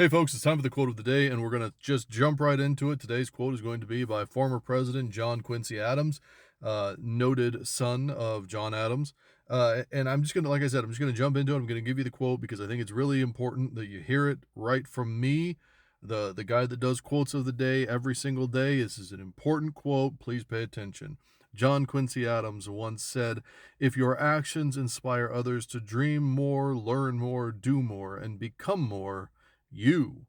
Hey folks, it's time for the quote of the day, and we're going to just jump right into it. Today's quote is going to be by former President John Quincy Adams, noted son of John Adams. And I'm just going to, like I said, I'm just going to jump into it. I'm going to give you the quote because I think it's really important that you hear it right from me, the guy that does quotes of the day every single day. This is an important quote. Please pay attention. John Quincy Adams once said, "If your actions inspire others to dream more, learn more, do more, and become more, you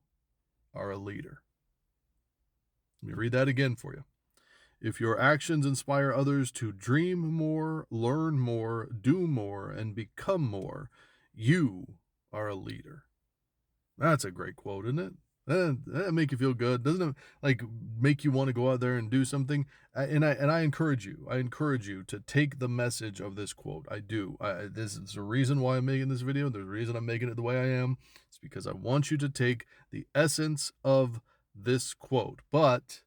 are a leader." Let me read that again for you. If your actions inspire others to dream more, learn more, do more, and become more, you are a leader. That's a great quote, isn't it? That make you feel good, doesn't it? Like make you want to go out there and do something. And I encourage you. I encourage you to take the message of this quote. I do. This is the reason why I'm making this video. There's a reason I'm making it the way I am. It's because I want you to take the essence of this quote. But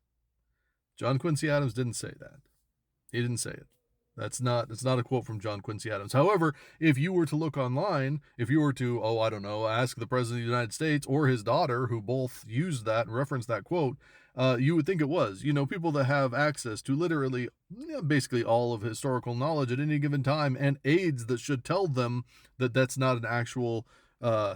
John Quincy Adams didn't say that. He didn't say it. That's not a quote from John Quincy Adams. However, if you were to look online, if you were to, oh, I don't know, ask the President of the United States or his daughter, who both used that and referenced that quote, you would think it was. You know, people that have access to literally, basically all of historical knowledge at any given time and aides that should tell them that that's not an actual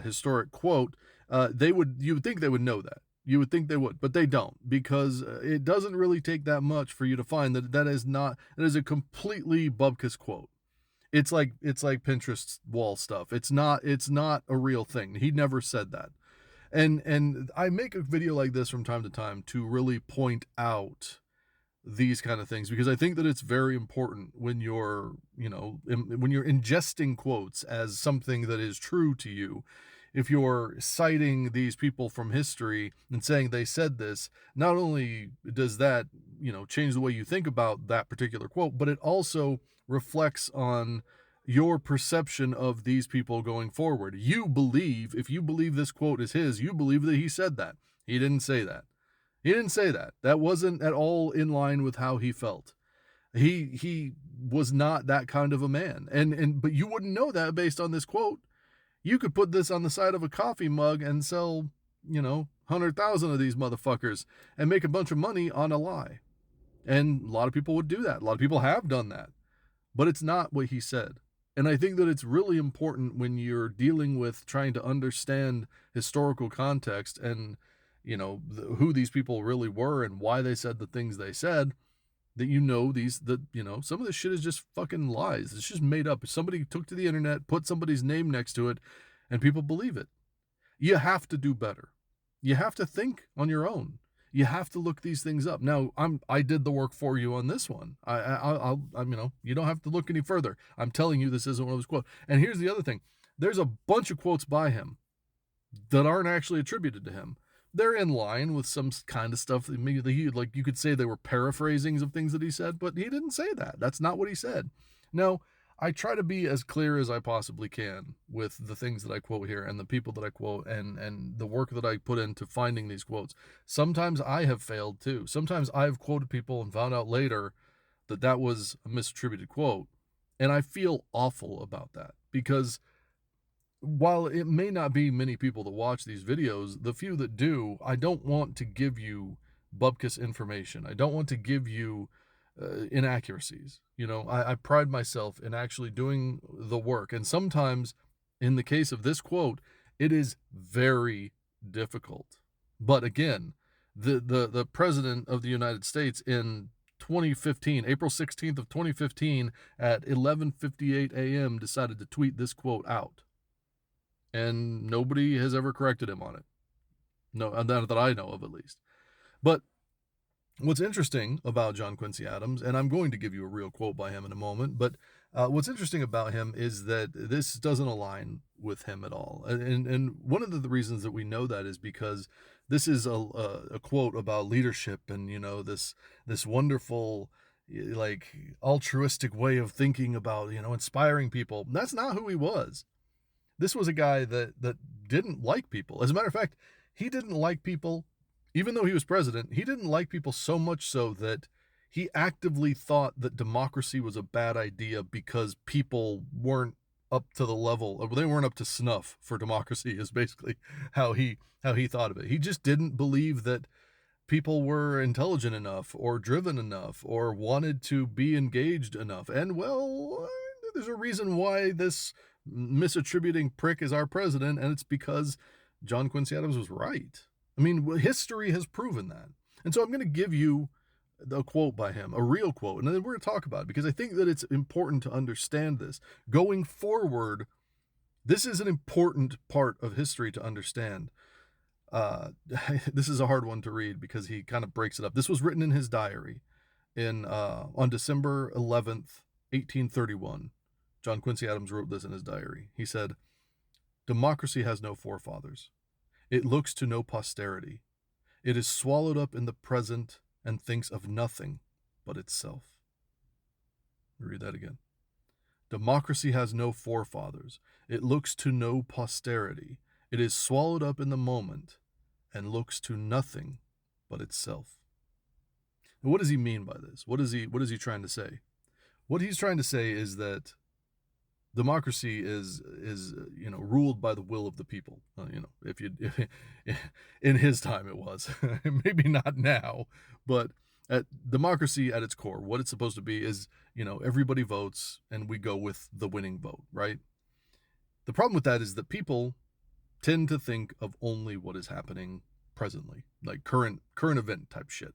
historic quote, you would think they would know that. You would think they would, but they don't, because it doesn't really take that much for you to find that is a completely bupkis quote. It's like Pinterest wall stuff. It's not a real thing. He never said that. And I make a video like this from time to time to really point out these kind of things because I think that it's very important when when you're ingesting quotes as something that is true to you. If you're citing these people from history and saying they said this, not only does that, change the way you think about that particular quote, but it also reflects on your perception of these people going forward. If you believe this quote is his, you believe that he said that. He didn't say that. He didn't say that. That wasn't at all in line with how he felt. He was not that kind of a man. But you wouldn't know that based on this quote. You could put this on the side of a coffee mug and sell, 100,000 of these motherfuckers and make a bunch of money on a lie. And a lot of people would do that. A lot of people have done that. But it's not what he said. And I think that it's really important when you're dealing with trying to understand historical context and, who these people really were and why they said the things they said, that some of this shit is just fucking lies. It's just made up. Somebody took to the internet, put somebody's name next to it, and people believe it. You have to do better. You have to think on your own. You have to look these things up. Now, I did the work for you on this one. You don't have to look any further. I'm telling you, this isn't one of his quotes. And here's the other thing: there's a bunch of quotes by him that aren't actually attributed to him. They're in line with some kind of stuff that maybe like you could say they were paraphrasings of things that he said, but he didn't say that. That's not what he said. Now, I try to be as clear as I possibly can with the things that I quote here and the people that I quote and the work that I put into finding these quotes. Sometimes I have failed too. Sometimes I've quoted people and found out later that that was a misattributed quote. And I feel awful about that because while it may not be many people that watch these videos, the few that do, I don't want to give you bupkis information. I don't want to give you inaccuracies. I pride myself in actually doing the work. And sometimes, in the case of this quote, it is very difficult. But again, the president of the United States in 2015, April 16th of 2015 at 11:58 a.m. decided to tweet this quote out, and nobody has ever corrected him on it. No, that I know of, at least. But what's interesting about John Quincy Adams, and I'm going to give you a real quote by him in a moment, but what's interesting about him is that this doesn't align with him at all. And one of the reasons that we know that is because this is a quote about leadership and, this wonderful, like, altruistic way of thinking about, inspiring people. That's not who he was. This was a guy that didn't like people. As a matter of fact, he didn't like people, even though he was president, he didn't like people so much so that he actively thought that democracy was a bad idea because people weren't up to the level of, they weren't up to snuff for democracy, is basically how he thought of it. He just didn't believe that people were intelligent enough or driven enough or wanted to be engaged enough. And well, there's a reason why this misattributing prick is our president, and it's because John Quincy Adams was right. I mean, history has proven that. And so I'm going to give you a quote by him, a real quote, and then we're going to talk about it because I think that it's important to understand this. Going forward, this is an important part of history to understand. Uh, this is a hard one to read because he kind of breaks it up. This was written in his diary in on December 11th, 1831. John Quincy Adams wrote this in his diary. He said, "Democracy has no forefathers. It looks to no posterity. It is swallowed up in the present and thinks of nothing but itself." Let me read that again. Democracy has no forefathers. It looks to no posterity. It is swallowed up in the moment and looks to nothing but itself. And what does he mean by this? What is he trying to say? What he's trying to say is that democracy is ruled by the will of the people. If in his time it was, maybe not now, but democracy at its core, what it's supposed to be is, everybody votes and we go with the winning vote, right? The problem with that is that people tend to think of only what is happening presently, like current event type shit.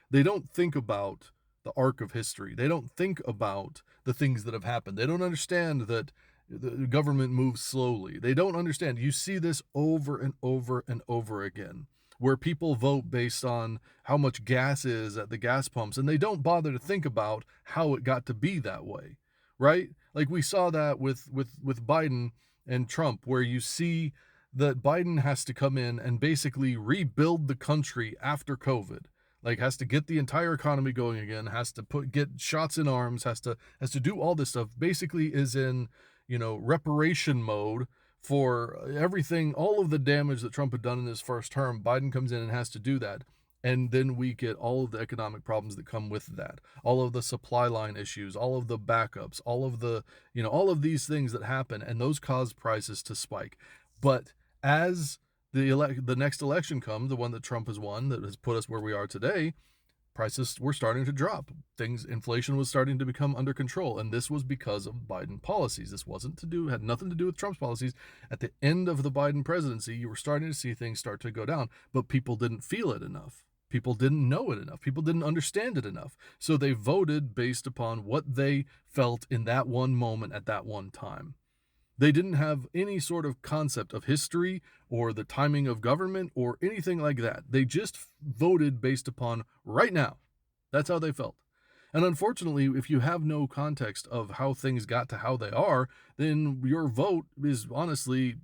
They don't think about the arc of history. They don't think about the things that have happened. They don't understand that the government moves slowly. They don't understand. You see this over and over and over again, where people vote based on how much gas is at the gas pumps, and they don't bother to think about how it got to be that way, right? Like we saw that with Biden and Trump, where you see that Biden has to come in and basically rebuild the country after COVID, like has to get the entire economy going again, has to get shots in arms, has to do all this stuff, basically is in, reparation mode for everything, all of the damage that Trump had done in his first term. Biden comes in and has to do that. And then we get all of the economic problems that come with that, all of the supply line issues, all of the backups, all of the, all of these things that happen, and those cause prices to spike. But as the next election comes, the one that Trump has won, that has put us where we are today, prices were starting to drop. Inflation was starting to become under control, and this was because of Biden policies. This had nothing to do with Trump's policies. At the end of the Biden presidency, you were starting to see things start to go down, but people didn't feel it enough. People didn't know it enough. People didn't understand it enough. So they voted based upon what they felt in that one moment at that one time. They didn't have any sort of concept of history or the timing of government or anything like that. They just voted based upon right now. That's how they felt. And unfortunately, if you have no context of how things got to how they are, then your vote is honestly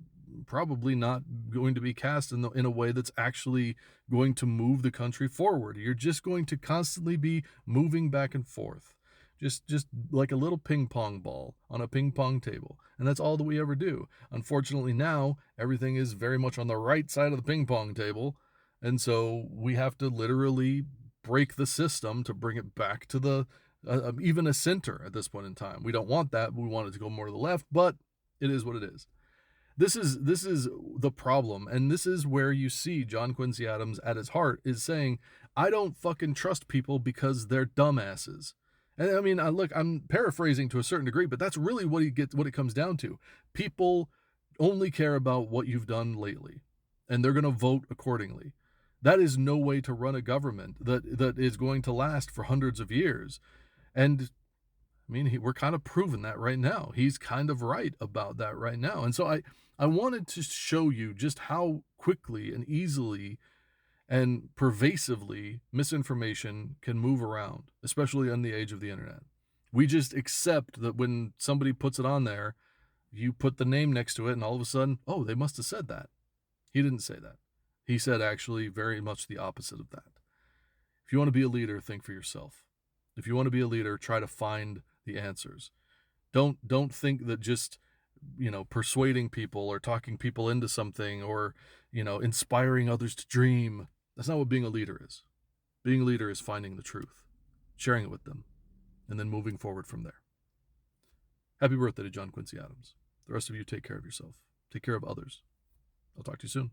probably not going to be cast in a way that's actually going to move the country forward. You're just going to constantly be moving back and forth. Just like a little ping pong ball on a ping pong table. And that's all that we ever do. Unfortunately, now everything is very much on the right side of the ping pong table. And so we have to literally break the system to bring it back to the even a center at this point in time. We don't want that. We want it to go more to the left, but it is what it is. This is the problem, and this is where you see John Quincy Adams at his heart is saying, I don't fucking trust people because they're dumbasses. And I mean, look, I'm paraphrasing to a certain degree, but that's really what it comes down to. People only care about what you've done lately, and they're going to vote accordingly. That is no way to run a government that is going to last for hundreds of years. And I mean, we're kind of proving that right now. He's kind of right about that right now. And so I wanted to show you just how quickly and easily and pervasively misinformation can move around, especially in the age of the internet. We just accept that when somebody puts it on there, you put the name next to it, and all of a sudden, oh, they must have said that. He didn't say that. He said actually very much the opposite of that. If you want to be a leader, think for yourself. If you want to be a leader, try to find the answers. Don't think that just persuading people or talking people into something or inspiring others to dream. That's not what being a leader is. Being a leader is finding the truth, sharing it with them, and then moving forward from there. Happy birthday to John Quincy Adams. The rest of you take care of yourself. Take care of others. I'll talk to you soon.